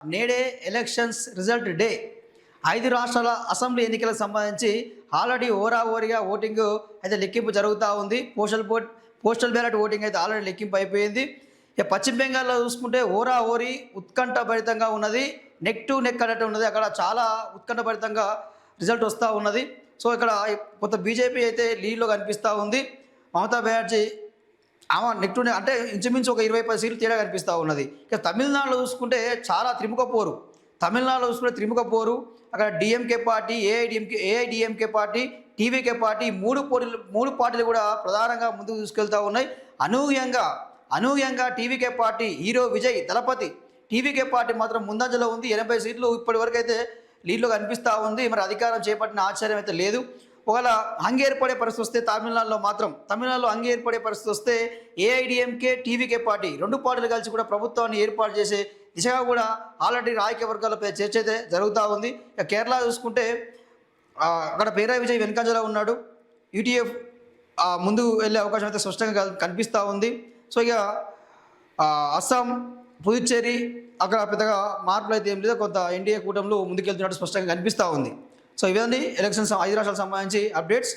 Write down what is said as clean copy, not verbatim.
నేడే elections result day. 5 రాష్ట్రాల assembly ఎన్నికలకు సంబంధించి ఆల్రెడీ ఓరాఓరిగా ఓటింగ్ అయితే లెక్కింపు జరుగుతూ ఉంది. పోస్టల్ బ్యాలెట్ ఓటింగ్ అయితే ఆల్రెడీ లెక్కింపు అయిపోయింది. ఇక పశ్చిమ బెంగాల్లో చూసుకుంటే ఓరి ఉత్కంఠభరితంగా ఉన్నది. నెక్ టు నెక్ అన్నట్టు ఉన్నది. అక్కడ చాలా ఉత్కంఠభరితంగా రిజల్ట్ వస్తూ ఉన్నది. సో ఇక్కడ కొంత బీజేపీ అయితే లీడ్లో కనిపిస్తూ ఉంది. మమతా బెనర్జీ ఆమె నెక్ టు నెక్ అంటే ఇంచుమించు ఒక 20-10 సీట్లు తేడా కనిపిస్తూ ఉన్నది. ఇక తమిళనాడులో చూసుకుంటే చాలా త్రిముఖ పోరు. తమిళనాడులో చూసుకుంటే త్రిముఖ పోరు. అక్కడ DMK party, AIADMK party, TVK party మూడు పార్టీలు కూడా ప్రధానంగా ముందుకు తీసుకెళ్తూ ఉన్నాయి. అనూహ్యంగా టీవీకే పార్టీ హీరో విజయ్ దళపతి టీవీకే పార్టీ మాత్రం ముందంజలో ఉంది. 80 సీట్లు ఇప్పటివరకు అయితే లీడ్లో కనిపిస్తూ ఉంది. మరి అధికారం చేపట్టిన ఆశ్చర్యం అయితే లేదు. ఒకవేళ హంగ్ ఏర్పడే పరిస్థితి వస్తే తమిళనాడులో హంగ్ ఏర్పడే పరిస్థితి వస్తే ఏఐడిఎంకే, టీవీకే పార్టీ 2 పార్టీలు కలిసి కూడా ప్రభుత్వాన్ని ఏర్పాటు చేసే దిశగా కూడా ఆల్రెడీ రాజకీయ వర్గాలపై చర్చ అయితే జరుగుతూ ఉంది. ఇక కేరళ చూసుకుంటే అక్కడ పినరాయి విజయ్ వెనుకంజలో ఉన్నాడు. యూటీఎఫ్ ముందు వెళ్ళే అవకాశం అయితే స్పష్టంగా కనిపిస్తూ ఉంది. సో ఇక అస్సాం, పుదుచ్చేరి అక్కడ పెద్దగా మార్పులు అయితే ఏం లేదు. కొంత ఎన్డీఏ కూటమిలో ముందుకెళ్తున్నట్టు స్పష్టంగా కనిపిస్తూ ఉంది. సో ఇవన్నీ ఎలక్షన్స్ 5 రాష్ట్రాలకు సంబంధించి అప్డేట్స్.